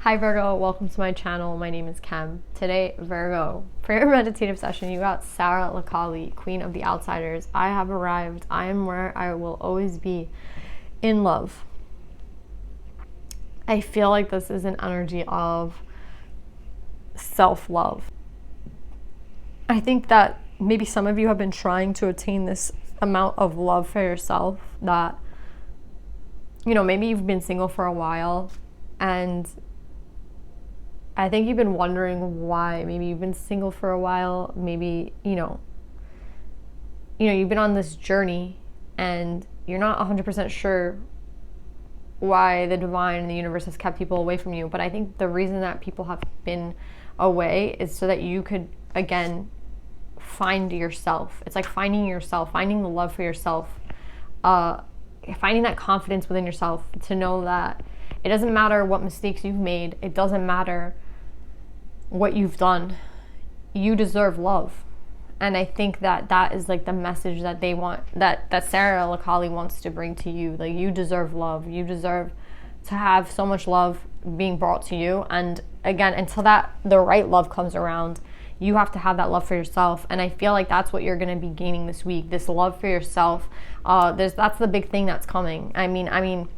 Hi Virgo, welcome to my channel. My name is Kem. Today, Virgo, for your meditative session, you got Sarah Lakali, Queen of the Outsiders. I have arrived. I am where I will always be, in love. I feel like this is an energy of self-love. I think that maybe some of you have been trying to attain this amount of love for yourself that, maybe you've been single for a while, and I think you've been wondering why. Maybe you've been single for a while. Maybe, you've been on this journey and you're not 100% sure why the divine and the universe has kept people away from you. But I think the reason that people have been away is so that you could, again, find yourself. It's like finding yourself, finding the love for yourself, finding that confidence within yourself to know that it doesn't matter what mistakes you've made. It doesn't matter what you've done. You deserve love. And I think that that is like the message that they want, that Sarah Lakali wants to bring to you. Like, you deserve love. You deserve to have so much love being brought to you. And again, until the right love comes around, you have to have that love for yourself. And I feel like that's what you're going to be gaining this week, this love for yourself. That's the big thing that's coming. I mean,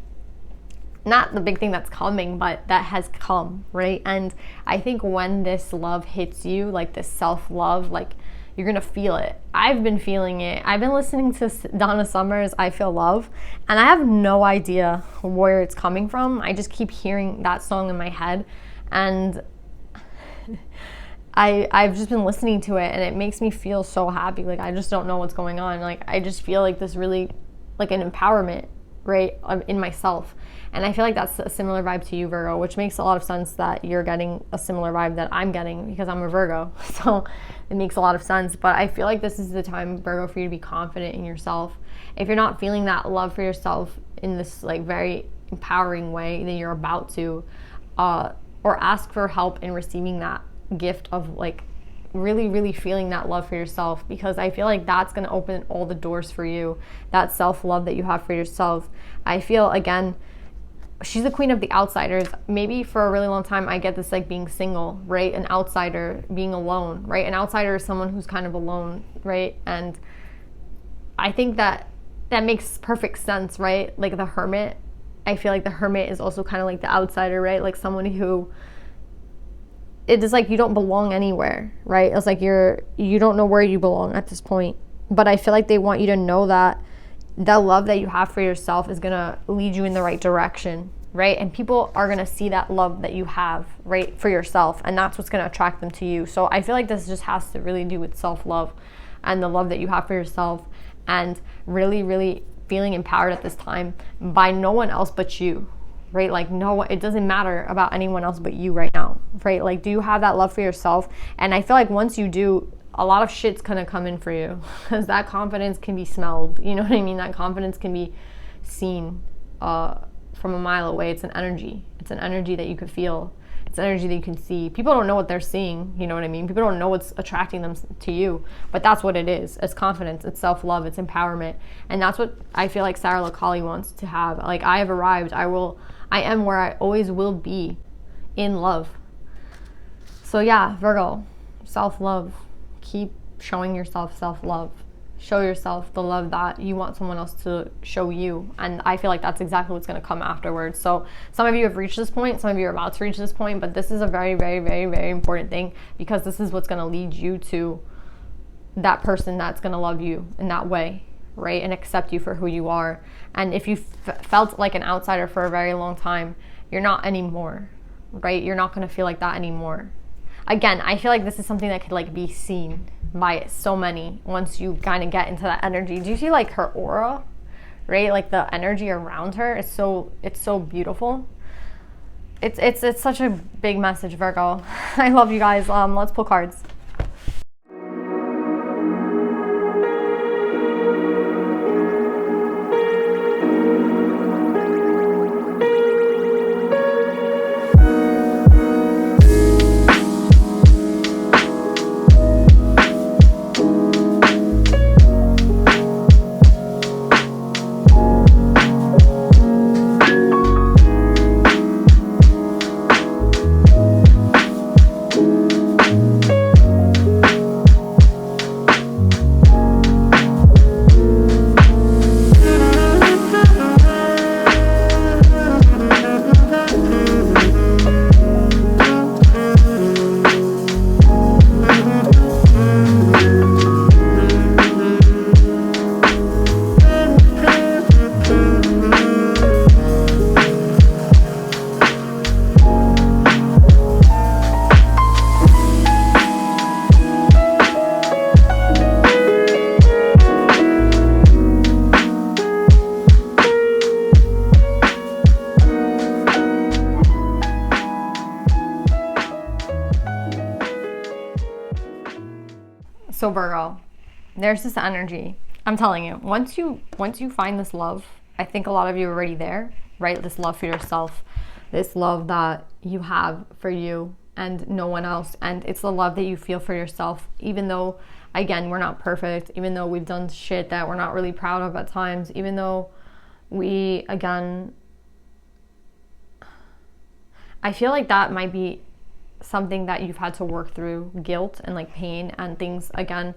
not the big thing that's coming, but that has come, right? And I think when this love hits you, like this self-love, like, you're gonna feel it. I've been feeling it. I've been listening to Donna Summer's I Feel Love, and I have no idea where it's coming from. I just keep hearing that song in my head, and I've just been listening to it, and it makes me feel so happy. Like, I just don't know what's going on. Like, I just feel like this really, like an empowerment, right, in myself. And I feel like that's a similar vibe to you, Virgo, which makes a lot of sense that you're getting a similar vibe that I'm getting because I'm a Virgo. So it makes a lot of sense. But I feel like this is the time, Virgo, for you to be confident in yourself. If you're not feeling that love for yourself in this like very empowering way, then you're about to, or ask for help in receiving that gift of like really, really feeling that love for yourself, because I feel like that's going to open all the doors for you, that self-love that you have for yourself. I feel, again, she's the queen of the outsiders. Maybe for a really long time I get this like being single, right? An outsider, being alone, right? An outsider is someone who's kind of alone, right? And I think that makes perfect sense, right? Like the hermit. I feel like the hermit is also kind of like the outsider, right? Like someone who, it is like you don't belong anywhere, right? It's like you don't know where you belong at this point. But I feel like they want you to know that the love that you have for yourself is gonna lead you in the right direction, right? And people are gonna see that love that you have, right, for yourself, and that's what's gonna attract them to you. So I feel like this just has to really do with self-love and the love that you have for yourself, and really, really feeling empowered at this time by no one else but you, right? Like, no, it doesn't matter about anyone else but you right now, right? Like, do you have that love for yourself? And I feel like once you do, a lot of shit's gonna come in for you, because that confidence can be smelled. You know what I mean? That confidence can be seen from a mile away. It's an energy. It's an energy that you can feel. It's an energy that you can see. People don't know what they're seeing. You know what I mean? People don't know what's attracting them to you, but that's what it is. It's confidence. It's self-love. It's empowerment. And that's what I feel like Sarah Lakali wants to have. Like, I have arrived. I am where I always will be, in love. So yeah, Virgo, self-love. Keep showing yourself self-love. Show yourself the love that you want someone else to show you. And I feel like that's exactly what's going to come afterwards. So some of you have reached this point. Some of you are about to reach this point. But this is a very, very, very, very important thing, because this is what's going to lead you to that person that's going to love you in that way, right? And accept you for who you are. And if you felt like an outsider for a very long time, you're not anymore, right? You're not going to feel like that anymore. Again, I feel like this is something that could like be seen by so many once you kind of get into that energy. Do you see like her aura, right? Like the energy around her is so beautiful. It's such a big message, Virgo. I love you guys. Let's pull cards. So Virgo, there's this energy. I'm telling you, once you find this love, I think a lot of you are already there, right? This love for yourself, this love that you have for you and no one else. And it's the love that you feel for yourself, even though, again, we're not perfect, even though we've done shit that we're not really proud of at times, even though we, again, I feel like that might be something that you've had to work through, guilt and like pain and things, again,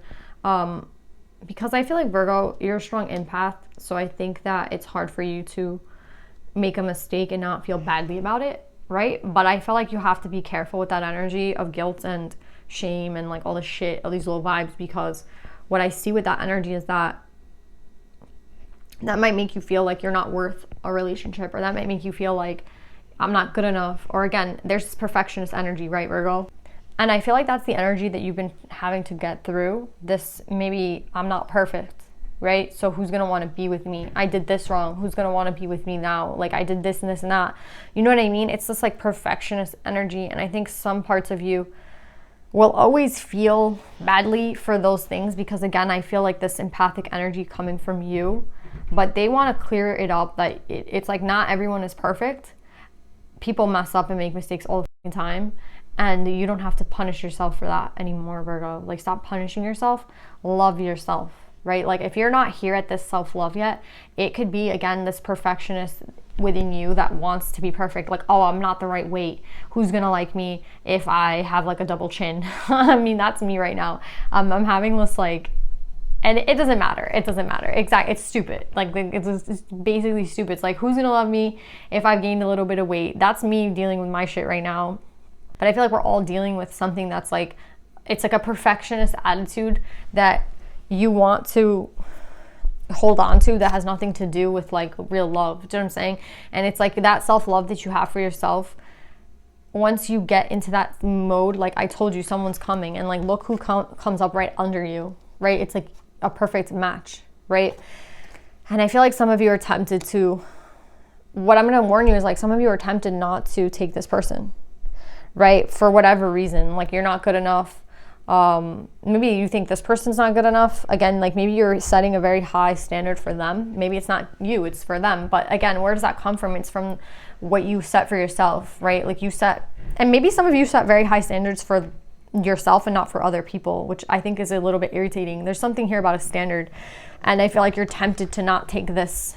because I feel like Virgo, you're a strong empath, so I think that it's hard for you to make a mistake and not feel badly about it, right? But I feel like you have to be careful with that energy of guilt and shame and like all this shit, all these little vibes, because what I see with that energy is that might make you feel like you're not worth a relationship, or that might make you feel like I'm not good enough, or again, there's this perfectionist energy, right, Virgo? And I feel like that's the energy that you've been having to get through. This, maybe I'm not perfect, right? So who's gonna wanna be with me? I did this wrong. Who's gonna wanna be with me now? Like I did this and this and that. You know what I mean? It's this like perfectionist energy. And I think some parts of you will always feel badly for those things, because again, I feel like this empathic energy coming from you, but they wanna clear it up that it's like not everyone is perfect. People mess up and make mistakes all the time. And you don't have to punish yourself for that anymore, Virgo. Like, stop punishing yourself. Love yourself, right? Like, if you're not here at this self-love yet, it could be, again, this perfectionist within you that wants to be perfect. Like, oh, I'm not the right weight. Who's gonna like me if I have, like, a double chin? I mean, that's me right now. I'm having this, like, and it doesn't matter. It doesn't matter. Exactly. It's stupid. Like, it's basically stupid. It's like, who's gonna love me if I've gained a little bit of weight? That's me dealing with my shit right now. But I feel like we're all dealing with something that's like, it's like a perfectionist attitude that you want to hold on to that has nothing to do with like real love. Do you know what I'm saying? And it's like that self-love that you have for yourself. Once you get into that mode, like I told you, someone's coming, and like look who comes up right under you, right? It's like a perfect match, right? And I feel like some of you are tempted to, what I'm going to warn you is like some of you are tempted not to take this person, right? For whatever reason, like you're not good enough. Maybe you think this person's not good enough. Again, like maybe you're setting a very high standard for them. Maybe it's not you, it's for them. But again, where does that come from? It's from what you set for yourself, right? Like you set, and maybe some of you set very high standards for yourself and not for other people, which I think is a little bit irritating. There's something here about a standard, and I feel like you're tempted to not take this.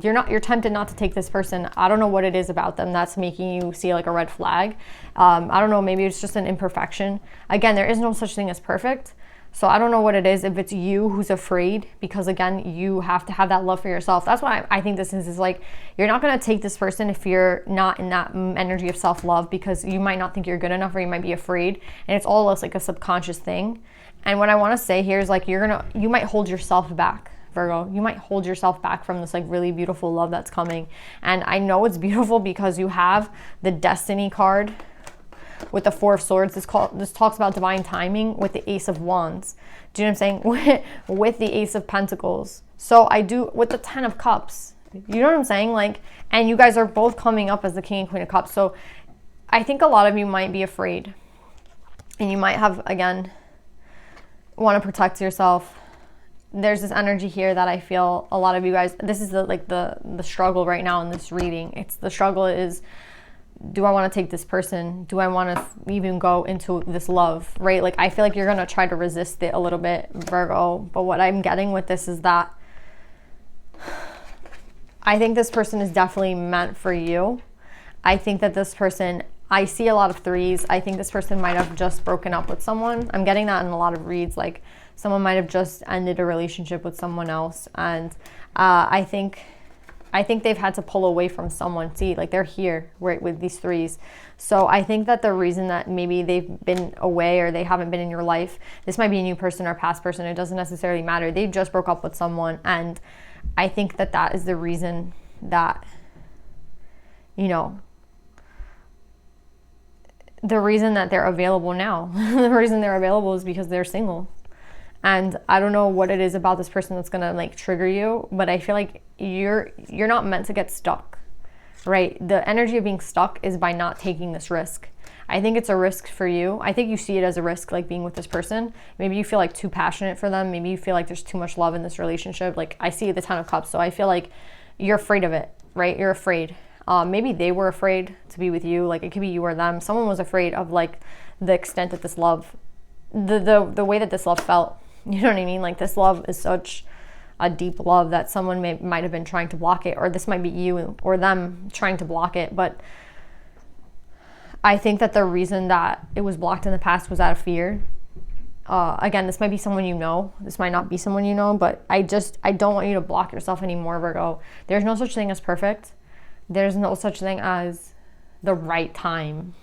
You're tempted not to take this person. I don't know what it is about them that's making you see like a red flag. I don't know, maybe it's just an imperfection. Again, there is no such thing as perfect. So I don't know what it is, if it's you who's afraid, because again, you have to have that love for yourself. That's what I think this is like, you're not gonna take this person if you're not in that energy of self-love, because you might not think you're good enough, or you might be afraid, and it's all like a subconscious thing. And what I wanna say here is like, you might hold yourself back, Virgo. You might hold yourself back from this like really beautiful love that's coming. And I know it's beautiful because you have the Destiny card with the Four of Swords. This talks about divine timing with the Ace of Wands. Do you know what I'm saying? With the Ace of Pentacles. So I do with the Ten of Cups. You know what I'm saying? Like, and you guys are both coming up as the King and Queen of Cups. So I think a lot of you might be afraid, and you might have, again, want to protect yourself. There's this energy here that I feel a lot of you guys, this is the struggle right now in this reading. It's the struggle is, do I want to take this person? Do I want to even go into this love, right? Like, I feel like you're going to try to resist it a little bit, Virgo. But what I'm getting with this is that I think this person is definitely meant for you. I think that this person, I see a lot of threes. I think this person might have just broken up with someone. I'm getting that in a lot of reads. Like, someone might have just ended a relationship with someone else. And I think they've had to pull away from someone. See, like they're here, right, with these threes. So I think that the reason that maybe they've been away or they haven't been in your life, this might be a new person or a past person. It doesn't necessarily matter. They just broke up with someone. And I think that that is the reason that, you know, the reason that they're available now. The reason they're available is because they're single. And I don't know what it is about this person that's gonna like trigger you, but I feel like you're not meant to get stuck, right? The energy of being stuck is by not taking this risk. I think it's a risk for you. I think you see it as a risk, like being with this person. Maybe you feel like too passionate for them. Maybe you feel like there's too much love in this relationship. Like I see the Ten of Cups, so I feel like you're afraid of it, right? You're afraid. Maybe they were afraid to be with you. Like it could be you or them. Someone was afraid of like the extent that this love, the way that this love felt. You know what I mean? Like this love is such a deep love that someone might have been trying to block it, or this might be you or them trying to block it. But I think that the reason that it was blocked in the past was out of fear. Again, this might be someone you know. This might not be someone you know, but I don't want you to block yourself anymore, Virgo. There's no such thing as perfect. There's no such thing as the right time,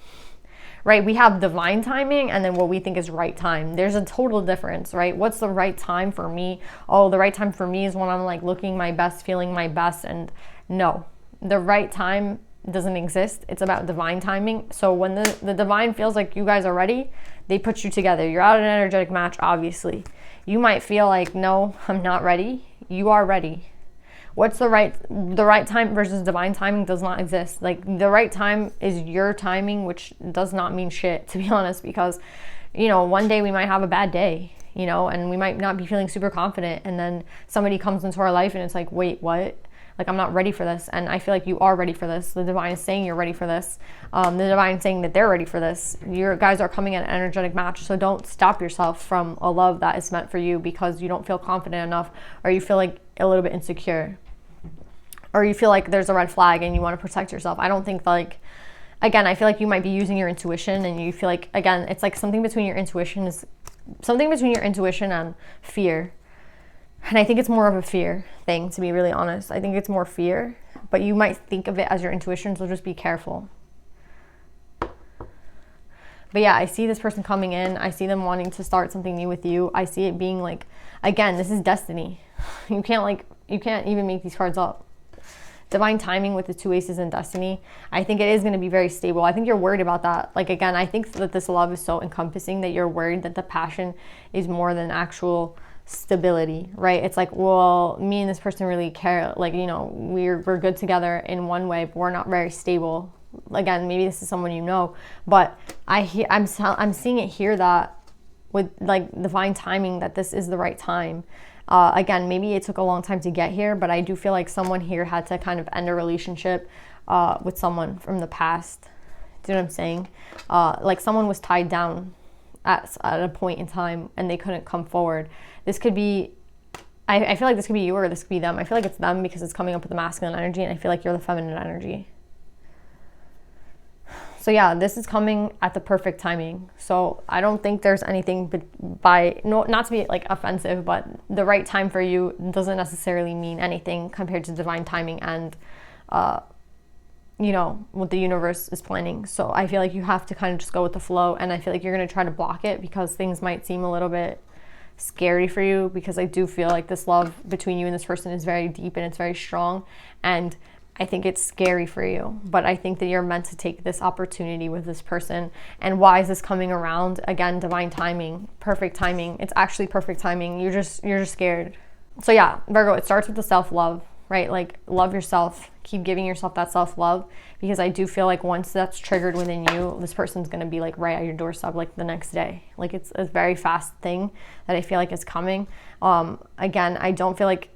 right? We have divine timing and then what we think is right time. There's a total difference, right? What's the right time for me? Oh, the right time for me is when I'm like looking my best, feeling my best. And no, the right time doesn't exist. It's about divine timing. So when the divine feels like you guys are ready, they put you together. You're out an energetic match, obviously. You might feel like, no, I'm not ready. You are ready. What's the right time versus divine timing does not exist. Like the right time is your timing, which does not mean shit, to be honest, because, you know, one day we might have a bad day, you know, and we might not be feeling super confident. And then somebody comes into our life and it's like, wait, what? Like, I'm not ready for this. And I feel like you are ready for this. The divine is saying you're ready for this. The divine is saying that they're ready for this. You guys are coming at an energetic match. So don't stop yourself from a love that is meant for you because you don't feel confident enough, or you feel like a little bit insecure, or you feel like there's a red flag and you want to protect yourself. I don't think, like, again, I feel like you might be using your intuition, and you feel like, again, it's like something between your intuition and fear. And I think it's more of a fear thing, to be really honest. I think it's more fear, but you might think of it as your intuition, so just be careful. But yeah, I see this person coming in. I see them wanting to start something new with you. I see it being like, again, this is destiny. You can't even make these cards up. Divine timing with the two aces and destiny. I think it is going to be very stable. I think you're worried about that. Like, again, I think that this love is so encompassing that you're worried that the passion is more than actual stability, right? It's like, well, me and this person really care. Like, you know, we're good together in one way, but we're not very stable. Again, maybe this is someone you know, but I'm seeing it here that with like divine timing, that this is the right time. Again, maybe it took a long time to get here, but I do feel like someone here had to kind of end a relationship with someone from the past. Do you know what I'm saying? Like someone was tied down at a point in time and they couldn't come forward. This could be, I feel like this could be you or this could be them. I feel like it's them because it's coming up with the masculine energy, and I feel like you're the feminine energy. So yeah, this is coming at the perfect timing. So I don't think there's anything not to be like offensive, but the right time for you doesn't necessarily mean anything compared to divine timing and, you know, what the universe is planning. So I feel like you have to kind of just go with the flow, and I feel like you're going to try to block it because things might seem a little bit scary for you, because I do feel like this love between you and this person is very deep and it's very strong, and I think it's scary for you, but I think that you're meant to take this opportunity with this person. And why is this coming around? Again, divine timing, perfect timing. It's actually perfect timing. You're just scared. So yeah, Virgo, it starts with the self-love, right? Like, love yourself. Keep giving yourself that self-love, because I do feel like once that's triggered within you, this person's going to be like right at your doorstep like the next day. Like, it's a very fast thing that I feel like is coming. Again, I don't feel like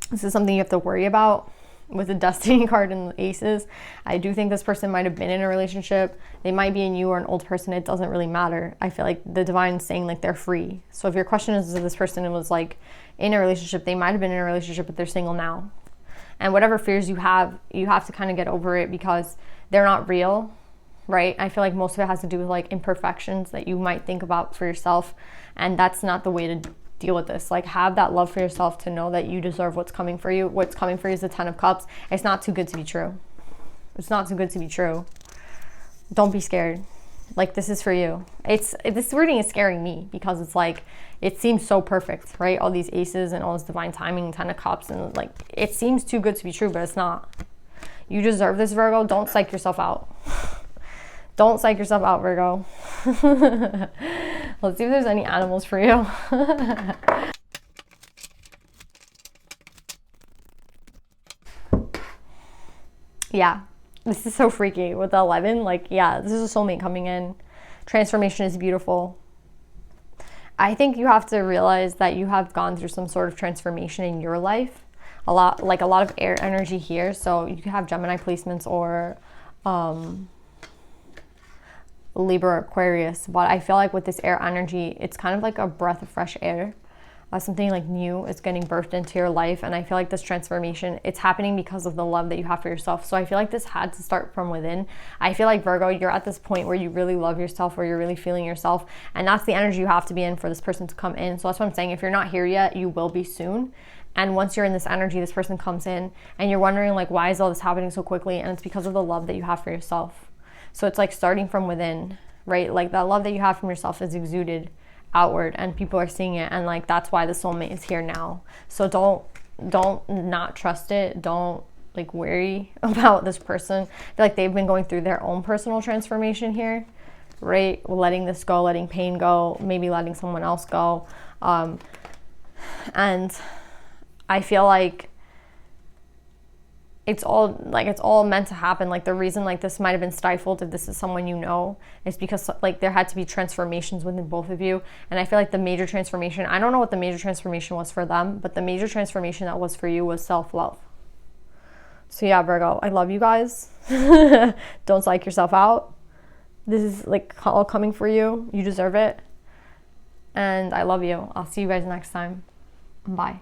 this is something you have to worry about. With the destiny card and the aces, I do think this person might have been in a relationship. They might be in you or an old person. It doesn't really matter. I feel like the divine is saying like they're free. So if your question is this person was like in a relationship, they might have been in a relationship, but they're single now. And whatever fears you have to kind of get over it, because they're not real, right? I feel like most of it has to do with like imperfections that you might think about for yourself. And that's not the way to deal with this. Like, have that love for yourself to know that you deserve what's coming for you. What's coming for you is the Ten of Cups. It's not too good to be true. It's not too good to be true. Don't be scared. Like, this is for you. This reading is scaring me because it's like, it seems so perfect, right? All these aces and all this divine timing, Ten of Cups, and like, it seems too good to be true, but it's not. You deserve this, Virgo. Don't psych yourself out. Don't psych yourself out, Virgo. Let's see if there's any animals for you. Yeah. This is so freaky with the 11. Like, yeah, this is a soulmate coming in. Transformation is beautiful. I think you have to realize that you have gone through some sort of transformation in your life. A lot of air energy here. So you could have Gemini placements or Libra, Aquarius. But I feel like with this air energy, it's kind of like a breath of fresh air. Something like new is getting birthed into your life. And I feel like this transformation, it's happening because of the love that you have for yourself. So I feel like this had to start from within. I feel like, Virgo, you're at this point where you really love yourself, where you're really feeling yourself. And that's the energy you have to be in for this person to come in. So that's what I'm saying. If you're not here yet, you will be soon. And once you're in this energy, this person comes in and you're wondering, like, why is all this happening so quickly? And it's because of the love that you have for yourself. So it's like starting from within, right? Like that love that you have from yourself is exuded outward and people are seeing it, and like that's why the soulmate is here now. So don't not trust it. Don't like worry about this person. I feel like they've been going through their own personal transformation here, right? Letting this go, letting pain go, maybe letting someone else go. And I feel like it's all meant to happen. Like the reason like this might have been stifled, if this is someone you know, is because like there had to be transformations within both of you. And I feel like the major transformation, I don't know what the major transformation was for them, but the major transformation that was for you was self-love. So yeah, Virgo, I love you guys. Don't psych yourself out. This is like all coming for you. You deserve it. And I love you. I'll see you guys next time. Bye.